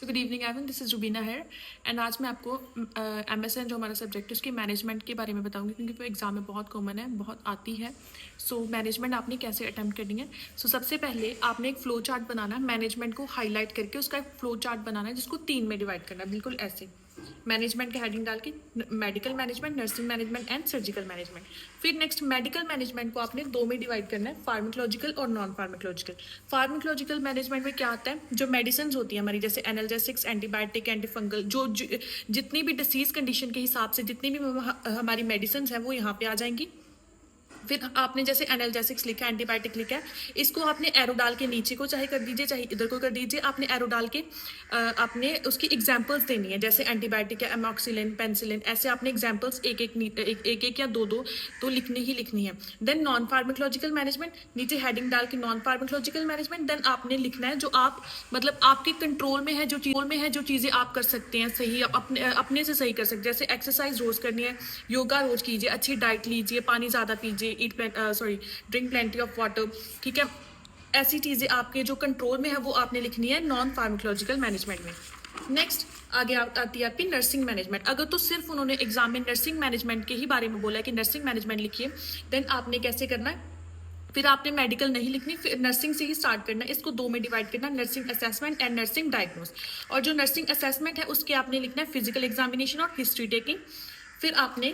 तो good evening everyone, this is Rubina here and आज मैं आपको MSN जो हमारा सब्जेक्ट है उसके मैनेजमेंट के बारे में बताऊंगी क्योंकि वो एग्जाम में बहुत कॉमन है, बहुत आती है। सो मैनेजमेंट आपने कैसे अटेम्प्ट करनी है। सबसे पहले आपने एक फ्लो चार्ट बनाना है, मैनेजमेंट को हाईलाइट करके उसका एक फ्लो चार्ट बनाना है जिसको 3 में डिवाइड करना है, बिल्कुल ऐसे मैनेजमेंट का हेडिंग डाल के medical management, nursing management and surgical management. फिर नेक्स्ट मेडिकल मैनेजमेंट को आपने 2 में डिवाइड करना है, फार्माकोलॉजिकल और नॉन फार्माकोलॉजिकल। फार्माकोलॉजिकल मैनेजमेंट में क्या आता है, जो मेडिसिन होती है हमारी जैसे एनाल्जेसिक्स, एंटीबायोटिक, एंटीफंगल, जितनी भी डिसीज कंडीशन के हिसाब से जितनी भी हमारी मेडिसिन है वो यहाँ पे आ जाएंगी। फिर आपने जैसे एनाल्जेसिक्स लिखा है, एंटीबायोटिक लिखा है, इसको आपने एरो डाल के नीचे को चाहे कर दीजिए चाहे इधर को कर दीजिए, आपने एरो डाल के आपने उसकी एग्जांपल्स देनी है। जैसे एंटीबायोटिक है, एमॉक्सिलिन, पेनिसिलिन, ऐसे आपने एग्जांपल्स एक एक या दो तो लिखनी ही लिखनी है। देन नॉन फार्माकोलॉजिकल मैनेजमेंट, नीचे हेडिंग डाल के नॉन फार्माकोलॉजिकल मैनेजमेंट। देन आपने लिखना है जो आप मतलब आपके कंट्रोल में है, जो चीज़ें आप कर सकते हैं सही, अपने से सही कर सकते हैं। जैसे एक्सरसाइज रोज करनी है, योगा रोज कीजिए, अच्छी डाइट लीजिए, पानी ज़्यादा पीजिए, ड्रिंक प्लेंटी ऑफ वाटर, ठीक है। ऐसी चीज़ें आपके जो कंट्रोल में है वो आपने लिखनी है नॉन फार्माकोलॉजिकल मैनेजमेंट में। नेक्स्ट आगे आती है आपकी नर्सिंग मैनेजमेंट। अगर तो सिर्फ उन्होंने एग्जाम में नर्सिंग मैनेजमेंट के ही बारे में बोला है कि नर्सिंग मैनेजमेंट लिखिए, देन आपने कैसे करना है, फिर आपने मेडिकल नहीं लिखनी, फिर नर्सिंग से ही स्टार्ट करना है। इसको 2 में डिवाइड करना, nursing assessment and nursing diagnose. और जो नर्सिंग असेसमेंट है उसके आपने लिखना है फिजिकल एग्जामिनेशन और हिस्ट्री टेकिंग। फिर आपने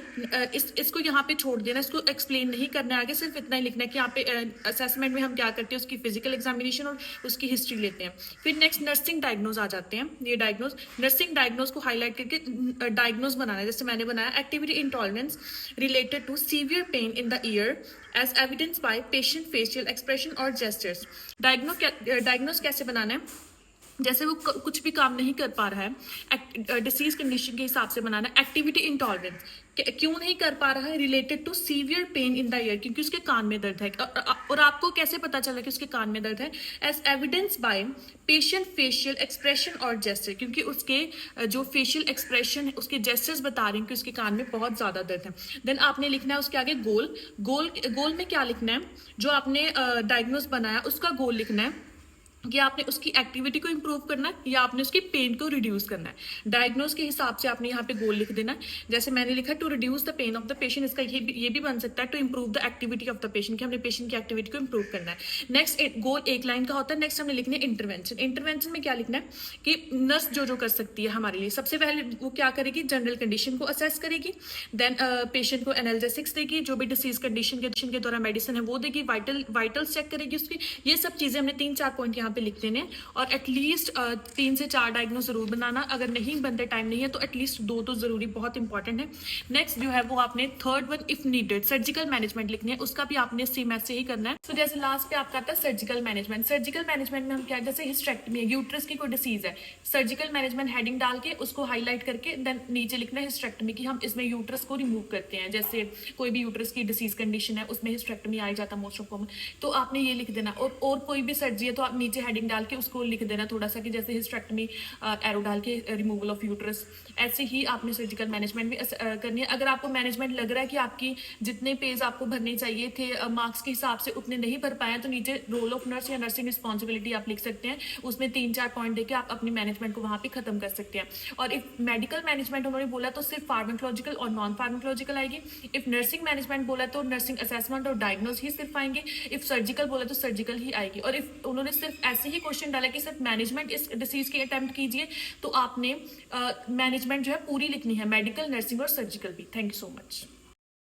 इसको यहाँ पे छोड़ देना, इसको एक्सप्लेन नहीं करना है आगे, सिर्फ इतना ही लिखना है कि यहाँ पे असेसमेंट में हम क्या करते हैं, उसकी फिजिकल एग्जामिनेशन और उसकी हिस्ट्री लेते हैं। फिर नेक्स्ट नर्सिंग डायग्नोज आ जाते हैं। ये डायग्नोज, नर्सिंग डायग्नोज को हाईलाइट करके डायग्नोज बनाना है। जैसे मैंने बनाया activity intolerance related to severe pain in the ear as evidence by patient facial expression और जेस्चर्स। डायग्नोज कैसे बनाना है, जैसे वो कुछ भी काम नहीं कर पा रहा है, डिसीज कंडीशन के हिसाब से बनाना है। एक्टिविटी इंटॉलरेंस, क्यों नहीं कर पा रहा है, related to severe pain in the ear, क्योंकि उसके कान में दर्द है। और आपको कैसे पता चला कि उसके कान में दर्द है, as evidence by patient facial expression और जेस्चर, क्योंकि उसके जो फेशियल एक्सप्रेशन है, उसके जेस्चर्स बता रहे हैं कि उसके कान में बहुत ज्यादा दर्द है। देन आपने लिखना है उसके आगे गोल में क्या लिखना है, जो आपने डायग्नोस बनाया उसका गोल लिखना है कि आपने उसकी एक्टिविटी को इंप्रूव करना है या आपने उसकी पेन को रिड्यूस करना है। डायग्नोज के हिसाब से आपने यहाँ पे गोल लिख देना है। जैसे मैंने लिखा to reduce the pain of the patient, इसका ये भी बन सकता है to improve the activity of the patient, कि हमने पेशेंट की एक्टिविटी को इंप्रूव करना है। नेक्स्ट गोल एक लाइन का होता है। नेक्स्ट हमने लिखना है इंटरवेंशन। इंटरवेंशन में क्या लिखना है कि नर्स जो कर सकती है हमारे लिए, सबसे पहले वो क्या करेगी, जनरल कंडीशन को असेस करेगी, देन पेशेंट को एनाल्जेसिक्स देगी, जो भी डिसीज कंडीशन के द्वारा मेडिसिन है वो देगी, वाइटल्स चेक करेगी उसकी। ये सब चीजें हमने 3-4 पॉइंट यहाँ पे लिख देने, और एटलीस्ट 3 से 4 डायग्नोज जरूर बनाना। अगर नहीं बनते, टाइम नहीं है, तो एटलीस्ट 2 तो जरूरी, बहुत इंपॉर्टेंट है। नेक्स्ट जो है वो आपने third one if needed surgical management लिखनी है, उसका भी आपने सेम ऐसे ही करना है। तो जैसे लास्ट पे आपका आता है सर्जिकल मैनेजमेंट। सर्जिकल मैनेजमेंट में हम क्या, जैसे हिस्टेक्टमी है, यूट्रस की कोई डिसीज है, सर्जिकल मैनेजमेंट हेडिंग डाल के उसको हाईलाइट करके देन नीचे लिखना है हिस्टेक्टमी, की हम इसमें यूट्रस को रिमूव करते हैं। जैसे कोई भी यूट्रस की डिसीज कंडीशन है उसमें हिस्टेक्टमी आ जाता है मोस्ट ऑफ कॉमन, तो आपने ये लिख देना। और कोई भी सर्जरी है तो आप नीचे हेडिंग डाल के उसको लिख देना थोड़ा सा, कि जैसे हिस्टेक्टमी एरो डाल के रिमूवल ऑफ यूट्रस। ऐसे ही आपने सर्जिकल मैनेजमेंट भी करनी है। अगर आपको मैनेजमेंट लग रहा है कि आपकी जितने पेज आपको भरने चाहिए थे मार्क्स के हिसाब से उतने नहीं भर पाए, तो नीचे रोल ऑफ नर्स या नर्सिंग रिस्पॉन्सिबिलिटी आप लिख सकते हैं, उसमें 3-4 पॉइंट देके आप अपनी मैनेजमेंट को वहां पे खत्म कर सकते हैं। और इफ मेडिकल मैनेजमेंट उन्होंने बोला तो सिर्फ फार्माकोलॉजिकल और नॉन फार्माकोलॉजिकल आएगी। इफ नर्सिंग मैनेजमेंट बोला तो नर्सिंग असेसमेंट और डायग्नोज ही सिर्फ आएंगे। इफ सर्जिकल बोला तो सर्जिकल ही आएगी। और इफ उन्होंने सिर्फ ऐसे ही क्वेश्चन डाला कि सिर्फ मैनेजमेंट इस डिसीज की अटेम्प्ट कीजिए, तो आपने मैनेजमेंट जो है पूरी लिखनी है, मेडिकल, नर्सिंग और सर्जिकल भी। Thank you so much.